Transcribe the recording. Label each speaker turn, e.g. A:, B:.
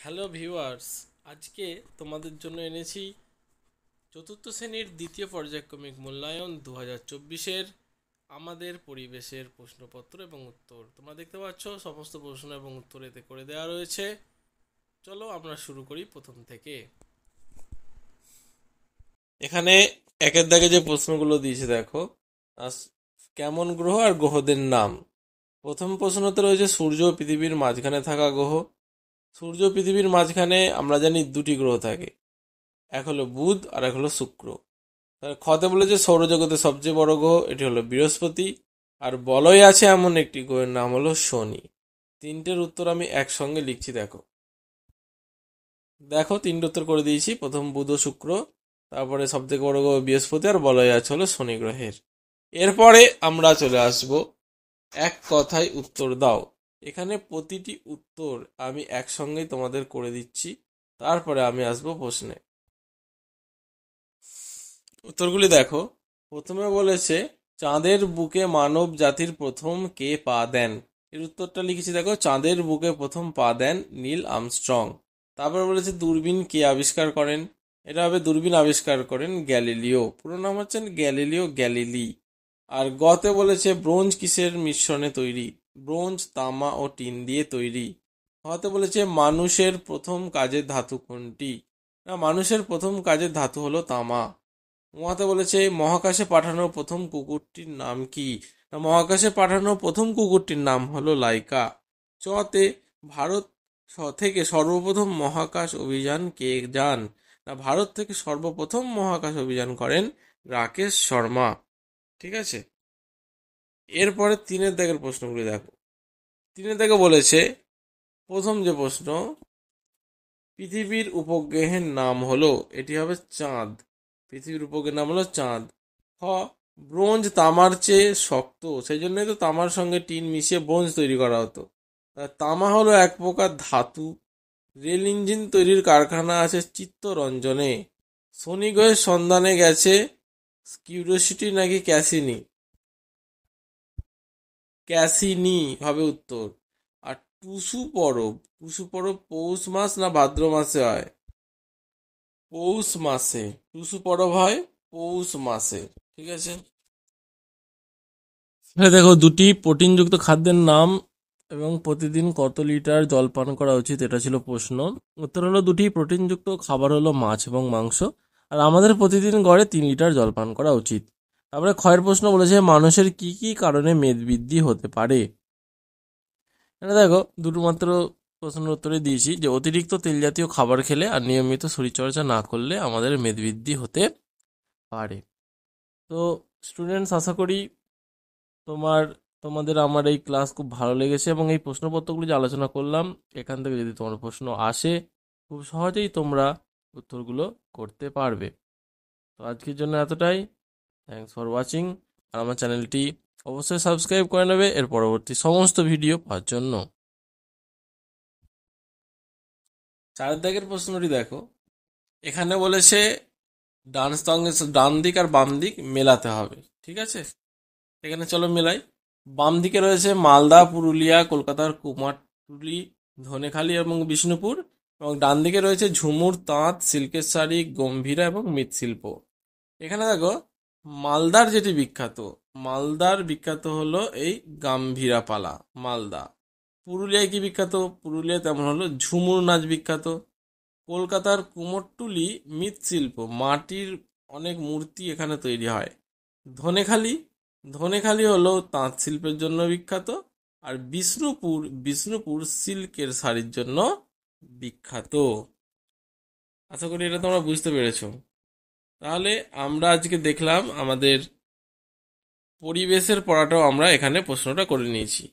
A: Hello viewers, আজকে তোমাদের জন্য এনেছি চতুর্থ শ্রেণীর দ্বিতীয় পর্যায়ক্রমিক মূল্যায়ন 2024-এর আমাদের পরিবেশের প্রশ্নপত্র এবং উত্তর। তোমরা দেখতে পাচ্ছ সমস্ত প্রশ্ন এবং উত্তর এতে করে দেওয়া রয়েছে। চলো আমরা শুরু করি প্রথম থেকে। এখানে একের দাগে যে প্রশ্নগুলো দিয়েছে দেখো, কেমন গ্রহ আর গ্রহদের নাম। প্রথম প্রশ্নতে রয়েছে সূর্য ও পৃথিবীর মাঝখানে থাকা গ্রহ। সূর্য পৃথিবীর মাঝখানে আমরা জানি দুটি গ্রহ থাকে, এক হলো বুধ আর এক হলো শুক্র। খতে বলেছে সৌরজগতের সবচেয়ে বড় গ্রহ এটি হলো বৃহস্পতি, আর বলয় আছে এমন একটি গ্রহের নাম হলো শনি। তিনটের উত্তর আমি একসঙ্গে লিখছি। দেখো দেখো তিনটে উত্তর করে দিয়েছি। প্রথম বুধ ও শুক্র, তারপরে সবথেকে বড় গ্রহ বৃহস্পতি, আর বলয় আছে হলো শনি গ্রহের। এরপরে আমরা চলে আসব এক কথায় উত্তর দাও। এখানে প্রতিটি উত্তর আমি একসঙ্গেই তোমাদের করে দিচ্ছি, তারপরে আমি আসবো প্রশ্নে। উত্তরগুলি দেখো। প্রথমে বলেছে চাঁদের বুকে মানব জাতির প্রথম কে পা দেন। এর উত্তরটা লিখেছি দেখো, চাঁদের বুকে প্রথম পা দেন নীল আর্মস্ট্রং। তারপর বলেছে দূরবীন কে আবিষ্কার করেন। এটা হবে দূরবীন আবিষ্কার করেন গ্যালিলিও, পুরো নাম হচ্ছেন গ্যালিলিও গ্যালিলি। আর গতে বলেছে ব্রোঞ্জ কিসের মিশ্রণে তৈরি। ব্রোঞ্জ, তামা ও টিন দিয়ে তৈরি। হতে বলেছে মানুষের প্রথম কাজের ধাতু কোনটি। না, মানুষের প্রথম কাজের ধাতু হলো তামা। উহাতে বলেছে মহাকাশে পাঠানো প্রথম কুকুরটির নাম কি। না, মহাকাশে পাঠানো প্রথম কুকুরটির নাম হলো লাইকা। চতে ভারত থেকে সর্বপ্রথম মহাকাশ অভিযান কে যান। না, ভারত থেকে সর্বপ্রথম মহাকাশ অভিযান করেন রাকেশ শর্মা। ঠিক আছে। এরপরে তিনের দাগের প্রশ্নগুলি দেখো। তিনের দাগে বলেছে প্রথম যে প্রশ্ন, পৃথিবীর উপগ্রহের নাম হলো, এটি হবে চাঁদ। পৃথিবীর উপগ্রহের নাম হলো চাঁদ। হ, ব্রোঞ্জ তামার চেয়ে শক্ত, সেই জন্যই তো তামার সঙ্গে টিন মিশিয়ে ব্রোঞ্জ তৈরি করা হতো। তামা হলো এক প্রকার ধাতু। রেল ইঞ্জিন তৈরির কারখানা আছে চিত্তরঞ্জনে। শনি গ্রহের সন্ধানে গেছে কিউরিওসিটি নাকি ক্যাসিনি। ক্যাসিনি হবে উত্তর। আর টুসু পরব পৌষ মাস না ভাদ্র মাসে হয়। পৌষ মাসে টুসু পরব হয় পৌষ মাসে। ঠিক আছে। দেখো দুটি প্রোটিনযুক্ত খাদ্যের নাম এবং প্রতিদিন কত লিটার জল পান করা উচিত, এটা ছিল প্রশ্ন। উত্তর হলো দুটি প্রোটিনযুক্ত খাবার হলো মাছ এবং মাংস, আর আমাদের প্রতিদিন গড়ে 3 লিটার জল পান করা উচিত। তারপরে ক্ষয়ের প্রশ্ন বলেছে মানুষের কি কি কারণে মেদবৃদ্ধি হতে পারে। এটা দেখো দুটো মাত্র প্রশ্নের উত্তরে দিয়েছি, যে অতিরিক্ত তেল জাতীয় খাবার খেলে আর নিয়মিত শরীরচর্চা না করলে আমাদের মেদবৃদ্ধি হতে পারে। তো স্টুডেন্টস, আশা করি তোমাদের আমার এই ক্লাস খুব ভালো লেগেছে, এবং এই প্রশ্নপত্রগুলি যে আলোচনা করলাম, এখান থেকে যদি তোমার প্রশ্ন আসে খুব সহজেই তোমরা উত্তরগুলো করতে পারবে। তো আজকের জন্য এতটাই। Thanks for watching. আর আমার চ্যানেলটি অবশ্যই সাবস্ক্রাইব করে নেবে এর পরবর্তী সমস্ত ভিডিও পাওয়ার জন্য। চার দাগের প্রশ্নটি দেখো। এখানে বলেছে ডান দিক আর বাম দিক মেলাতে হবে। ঠিক আছে, এখানে চলো মেলাই। বাম দিকে রয়েছে মালদা, পুরুলিয়া, কলকাতার কুমারটুলি, ধনেখালি এবং বিষ্ণুপুর, এবং ডান দিকে রয়েছে ঝুমুর, তাঁত, সিল্কের শাড়ি, গম্ভীরা এবং মৃৎশিল্প। এখানে দেখো মালদার যেটি বিখ্যাত, মালদার বিখ্যাত হলো এই গাম্ভীরা পালা, মালদা। পুরুলিয়ায় কি বিখ্যাত, পুরুলিয়ায় তেমন হলো ঝুমুর নাচ বিখ্যাত। কলকাতার কুমোরটুলি মৃৎশিল্প, মাটির অনেক মূর্তি এখানে তৈরি হয়। ধনেখালি, ধনেখালি হলো তাঁত শিল্পের জন্য বিখ্যাত। আর বিষ্ণুপুর সিল্কের শাড়ির জন্য বিখ্যাত। আশা করি এটা তোমরা বুঝতে পেরেছো। তাহলে আমরা আজকে দেখলাম আমাদের পরিবেশের পড়াটাও আমরা এখানে প্রশ্নটা করে নিয়েছি।